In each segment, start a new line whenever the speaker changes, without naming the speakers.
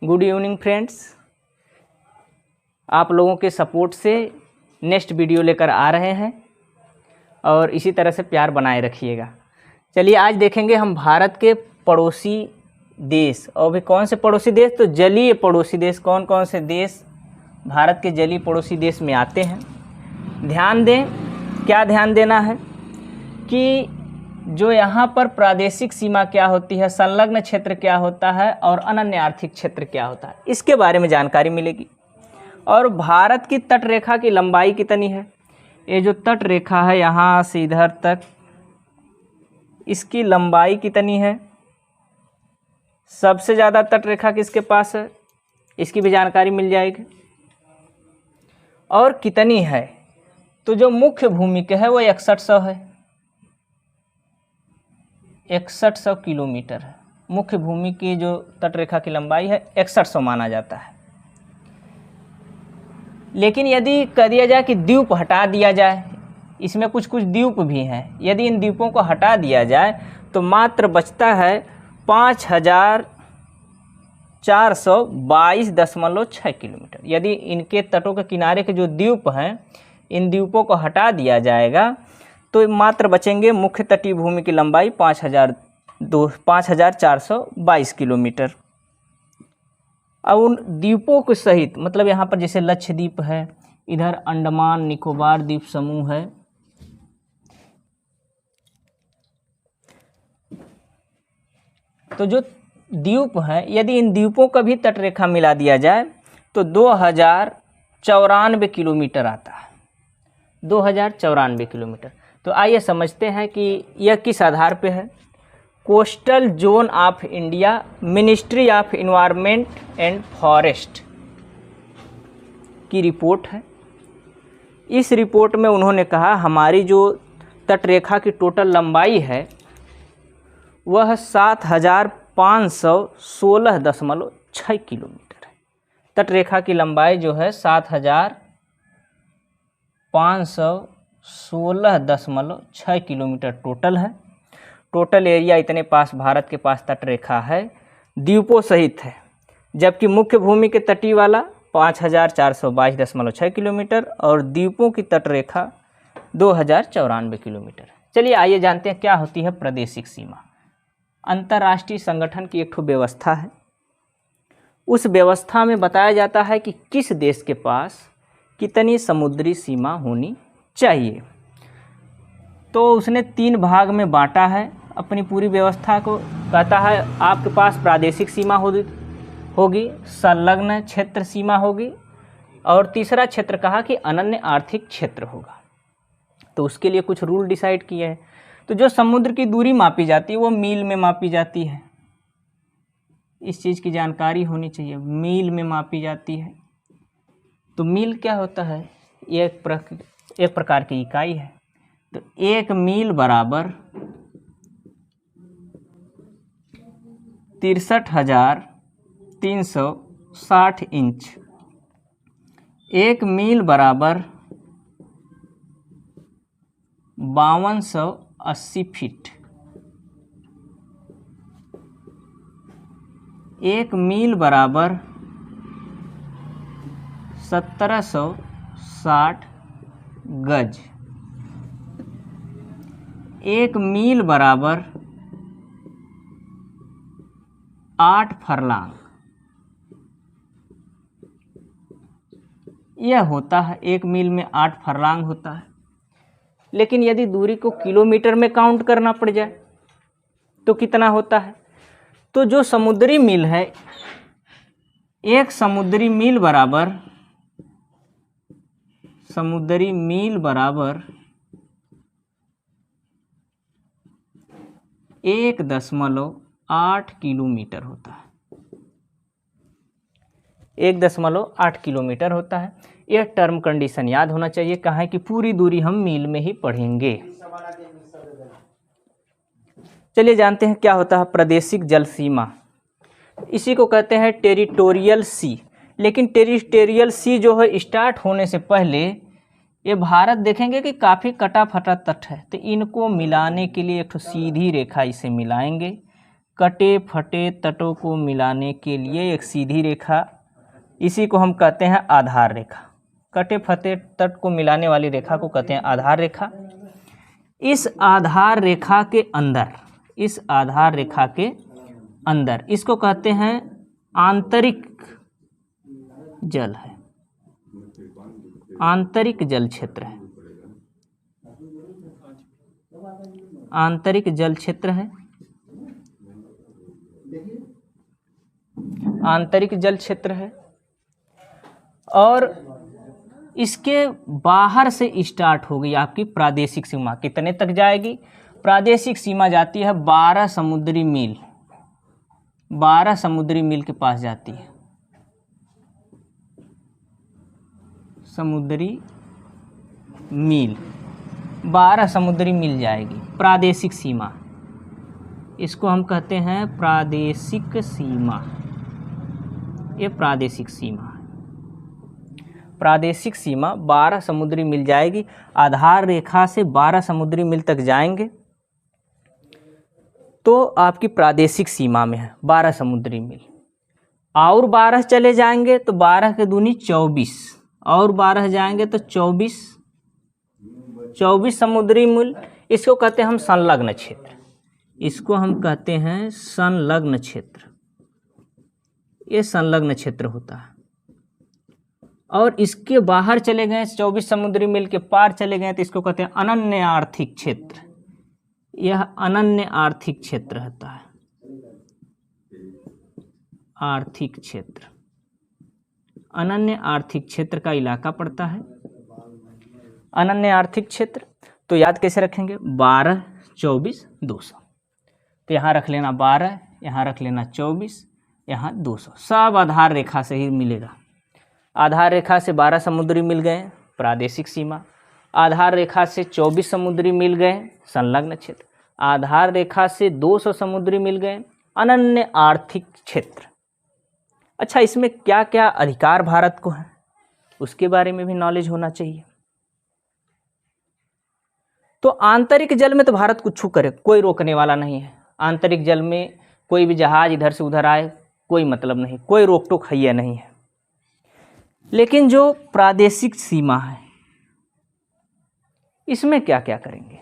Good evening friends, आप लोगों के सपोर्ट से नेक्स्ट वीडियो लेकर आ रहे हैं और इसी तरह से प्यार बनाए रखिएगा। चलिए आज देखेंगे हम भारत के पड़ोसी देश। और भी कौन से पड़ोसी देश? तो जलीय पड़ोसी देश। कौन कौन से देश भारत के जलीय पड़ोसी देश में आते हैं। ध्यान दें, क्या ध्यान देना है कि जो यहाँ पर प्रादेशिक सीमा क्या होती है, संलग्न क्षेत्र क्या होता है और अनन्य आर्थिक क्षेत्र क्या होता है, इसके बारे में जानकारी मिलेगी। और भारत की तट रेखा की लंबाई कितनी है? ये जो तट रेखा है यहाँ से इधर तक, इसकी लंबाई कितनी है? सबसे ज़्यादा तट रेखा किसके पास है, इसकी भी जानकारी मिल जाएगी। और कितनी है? तो जो मुख्य भूमि के है वो 6100 है, 6100 किलोमीटर है। मुख्य भूमि की जो तट रेखा की लंबाई है 6100 माना जाता है। लेकिन यदि कह दिया जाए कि द्वीप हटा दिया जाए, इसमें कुछ कुछ द्वीप भी हैं, यदि इन द्वीपों को हटा दिया जाए तो मात्र बचता है 5422.6 किलोमीटर। यदि इनके तटों के किनारे के जो द्वीप हैं, इन द्वीपों को हटा दिया जाएगा तो मात्र बचेंगे मुख्य तटीय भूमि की लंबाई 5422 किलोमीटर। अब उन द्वीपों के सहित, मतलब यहाँ पर जैसे लक्षद्वीप है, इधर अंडमान निकोबार द्वीप समूह है, तो जो द्वीप है, यदि इन द्वीपों का भी तटरेखा मिला दिया जाए तो 2094 किलोमीटर आता है, 2094 किलोमीटर। तो आइए समझते हैं कि यह किस आधार पे है। Coastal zone of India, ministry of environment and forest की रिपोर्ट है। इस रिपोर्ट में उन्होंने कहा हमारी जो तटरेखा की टोटल लंबाई है वह 7516.6 किलोमीटर है। तटरेखा की लंबाई जो है 7516.6 किलोमीटर टोटल है। टोटल एरिया इतने पास भारत के पास तटरेखा है, द्वीपों सहित है, जबकि मुख्य भूमि के तटीय वाला 5422.6 किलोमीटर और द्वीपों की तटरेखा 2094 किलोमीटर। चलिए आइए जानते हैं क्या होती है प्रादेशिक सीमा। अंतर्राष्ट्रीय संगठन की एक ठो व्यवस्था है। उस व्यवस्था में बताया जाता है कि किस देश के पास कितनी समुद्री सीमा होनी चाहिए। तो उसने 3 भाग में बांटा है अपनी पूरी व्यवस्था को। कहता है आपके पास प्रादेशिक सीमा होगी, संलग्न क्षेत्र सीमा होगी, और तीसरा क्षेत्र कहा कि अनन्य आर्थिक क्षेत्र होगा। तो उसके लिए कुछ रूल डिसाइड किए हैं। तो जो समुद्र की दूरी मापी जाती है वो मील में मापी जाती है, इस चीज़ की जानकारी होनी चाहिए। मील में मापी जाती है। तो मील क्या होता है? ये एक प्रकार की इकाई है। तो 1 मील बराबर 63,360 इंच। 1 मील बराबर 5280 फीट। 1 मील बराबर 1760 गज। 1 मील बराबर 8 फरलांग। यह होता है, 1 मील में 8 फरलांग होता है। लेकिन यदि दूरी को किलोमीटर में काउंट करना पड़ जाए तो कितना होता है? तो जो समुद्री मील है, 1 समुद्री मील बराबर 1.8 किलोमीटर होता है। 1.8 किलोमीटर होता है। यह टर्म कंडीशन याद होना चाहिए, कहाँ कि पूरी दूरी हम मील में ही पढ़ेंगे। चलिए जानते हैं क्या होता है प्रादेशिक जल सीमा। इसी को कहते हैं टेरिटोरियल सी। लेकिन टेरिटोरियल सी जो है, स्टार्ट होने से पहले ये भारत देखेंगे कि काफ़ी कटा फटा तट है, तो इनको मिलाने के लिए एक सीधी रेखा इसे मिलाएंगे कटे फटे तटों को मिलाने के लिए एक सीधी रेखा, इसी को हम कहते हैं आधार रेखा। कटे फटे तट को मिलाने वाली रेखा को कहते हैं आधार रेखा। इस आधार रेखा के अंदर, इस आधार रेखा के अंदर इसको कहते हैं आंतरिक जल है, आंतरिक जल क्षेत्र है, आंतरिक जल क्षेत्र है, आंतरिक जल क्षेत्र है। और इसके बाहर से स्टार्ट हो गई आपकी प्रादेशिक सीमा। कितने तक जाएगी? प्रादेशिक सीमा जाती है 12 समुद्री मील, 12 समुद्री मील के पास जाती है, समुद्री मील, 12 समुद्री मील जाएगी प्रादेशिक सीमा। इसको हम कहते हैं प्रादेशिक सीमा। ये प्रादेशिक सीमा है। प्रादेशिक सीमा 12 समुद्री मील जाएगी। आधार रेखा से 12 समुद्री मील तक जाएंगे तो आपकी प्रादेशिक सीमा में है 12 समुद्री मील। और 12 चले जाएंगे तो 12 के दूनी 24, और 12 जाएंगे तो 24 समुद्री मील। इसको कहते हैं हम संलग्न क्षेत्र, इसको हम कहते हैं संलग्न क्षेत्र। ये संलग्न क्षेत्र होता है। और इसके बाहर चले गए, 24 समुद्री मील के पार चले गए तो इसको कहते हैं अनन्य आर्थिक क्षेत्र। यह अनन्य आर्थिक क्षेत्र होता है, आर्थिक क्षेत्र, अनन्य आर्थिक क्षेत्र का इलाका पड़ता है अनन्य आर्थिक क्षेत्र। तो याद कैसे रखेंगे? 12, 24, 200। तो यहाँ रख लेना 12, यहाँ रख लेना 24, यहाँ 200। सब आधार रेखा से ही मिलेगा। आधार रेखा से 12 समुद्री मिल गए प्रादेशिक सीमा, आधार रेखा से 24 समुद्री मिल गए संलग्न क्षेत्र, आधार रेखा से 200 समुद्री मिल गए अनन्य आर्थिक क्षेत्र। अच्छा, इसमें क्या क्या अधिकार भारत को है उसके बारे में भी नॉलेज होना चाहिए। तो आंतरिक जल में तो भारत कुछ छू करे कोई रोकने वाला नहीं है। आंतरिक जल में कोई भी जहाज इधर से उधर आए कोई मतलब नहीं, कोई रोक टोक हैया नहीं है। लेकिन जो प्रादेशिक सीमा है इसमें क्या क्या करेंगे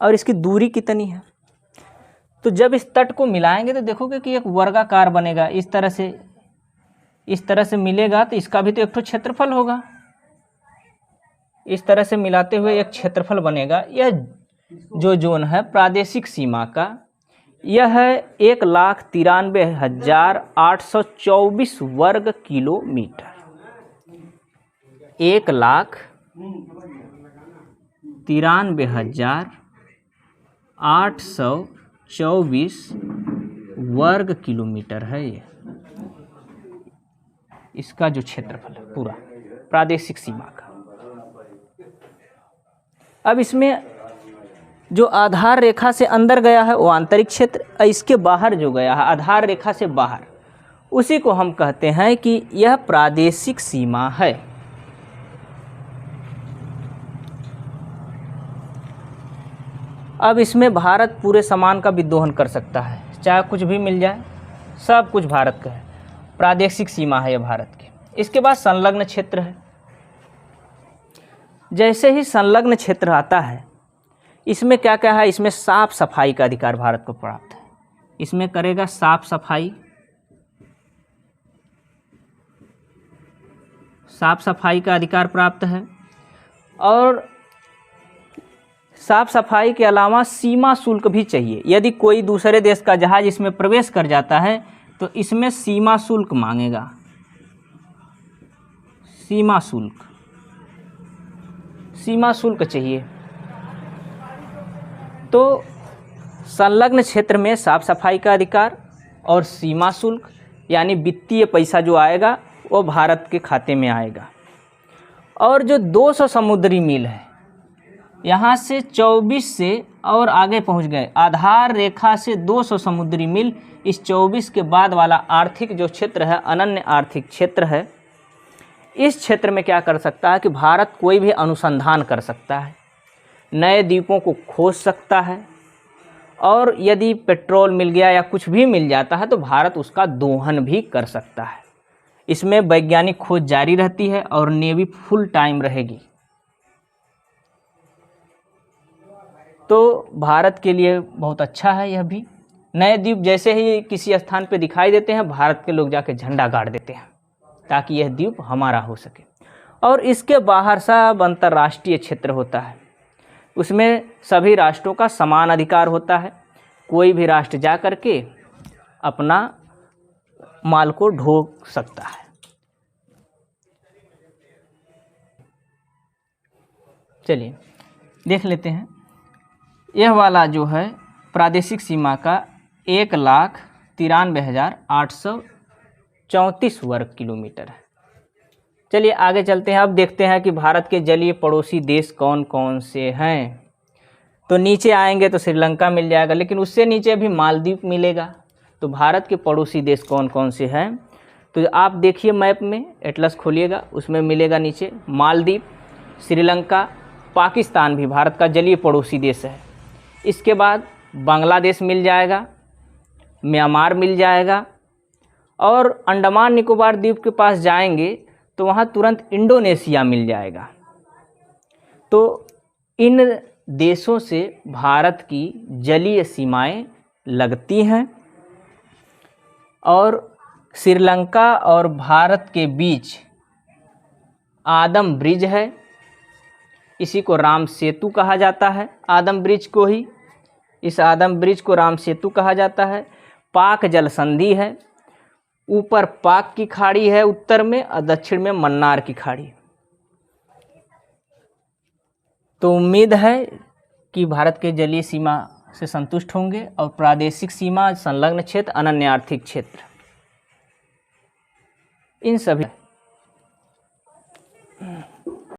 और इसकी दूरी कितनी है? तो जब इस तट को मिलाएंगे तो देखोगे कि एक वर्गाकार बनेगा। इस तरह से मिलेगा तो इसका भी तो एक तो क्षेत्रफल होगा। इस तरह से मिलाते हुए एक क्षेत्रफल बनेगा। यह जो जोन है प्रादेशिक सीमा का, यह है 1,93,824 वर्ग किलोमीटर। 1,93,824 वर्ग किलोमीटर है ये, इसका जो क्षेत्रफल है पूरा प्रादेशिक सीमा का। अब इसमें जो आधार रेखा से अंदर गया है वो आंतरिक क्षेत्र, इसके बाहर जो गया है आधार रेखा से बाहर, उसी को हम कहते हैं कि यह प्रादेशिक सीमा है। अब इसमें भारत पूरे सामान का भी दोहन कर सकता है, चाहे कुछ भी मिल जाए, सब कुछ भारत का है। प्रादेशिक सीमा है यह भारत की। इसके बाद संलग्न क्षेत्र है। जैसे ही संलग्न क्षेत्र आता है इसमें क्या क्या है? इसमें साफ सफाई का अधिकार भारत को प्राप्त है। इसमें करेगा साफ सफाई, साफ सफाई का अधिकार प्राप्त है। और साफ सफाई के अलावा सीमा शुल्क भी चाहिए। यदि कोई दूसरे देश का जहाज इसमें प्रवेश कर जाता है तो इसमें सीमा शुल्क मांगेगा, सीमा शुल्क चाहिए। तो संलग्न क्षेत्र में साफ सफाई का अधिकार और सीमा शुल्क यानी वित्तीय पैसा जो आएगा वो भारत के खाते में आएगा। और जो 200 समुद्री मील है, यहाँ से 24 से और आगे पहुँच गए, आधार रेखा से 200 समुद्री मील, इस 24 के बाद वाला आर्थिक जो क्षेत्र है अनन्य आर्थिक क्षेत्र है। इस क्षेत्र में क्या कर सकता है कि भारत कोई भी अनुसंधान कर सकता है, नए द्वीपों को खोज सकता है और यदि पेट्रोल मिल गया या कुछ भी मिल जाता है तो भारत उसका दोहन भी कर सकता है। इसमें वैज्ञानिक खोज जारी रहती है और नेवी फुल टाइम रहेगी। तो भारत के लिए बहुत अच्छा है यह भी। नए द्वीप जैसे ही किसी स्थान पर दिखाई देते हैं, भारत के लोग जाके झंडा गाड़ देते हैं ताकि यह द्वीप हमारा हो सके। और इसके बाहर सब अंतर्राष्ट्रीय क्षेत्र होता है, उसमें सभी राष्ट्रों का समान अधिकार होता है। कोई भी राष्ट्र जा कर के अपना माल को ढो सकता है। चलिए देख लेते हैं। यह वाला जो है प्रादेशिक सीमा का 1,93,834 वर्ग किलोमीटर है। चलिए आगे चलते हैं। अब देखते हैं कि भारत के जलीय पड़ोसी देश कौन कौन से हैं। तो नीचे आएंगे तो श्रीलंका मिल जाएगा, लेकिन उससे नीचे भी मालदीव मिलेगा। तो भारत के पड़ोसी देश कौन कौन से हैं, तो आप देखिए मैप में, एटलस खोलिएगा, उसमें मिलेगा नीचे मालदीव, श्रीलंका, पाकिस्तान भी भारत का जलीय पड़ोसी देश है। इसके बाद बांग्लादेश मिल जाएगा, म्यांमार मिल जाएगा, और अंडमान निकोबार द्वीप के पास जाएंगे तो वहाँ तुरंत इंडोनेशिया मिल जाएगा। तो इन देशों से भारत की जलीय सीमाएं लगती हैं। और श्रीलंका और भारत के बीच आदम ब्रिज है, इसी को राम सेतु कहा जाता है। आदम ब्रिज को ही, इस आदम ब्रिज को राम सेतु कहा जाता है। पाक जल संधि है, ऊपर पाक की खाड़ी है उत्तर में और दक्षिण में मन्नार की खाड़ी। तो उम्मीद है कि भारत के जलीय सीमा से संतुष्ट होंगे। और प्रादेशिक सीमा, संलग्न क्षेत्र, अनन्य आर्थिक क्षेत्र, इन सभी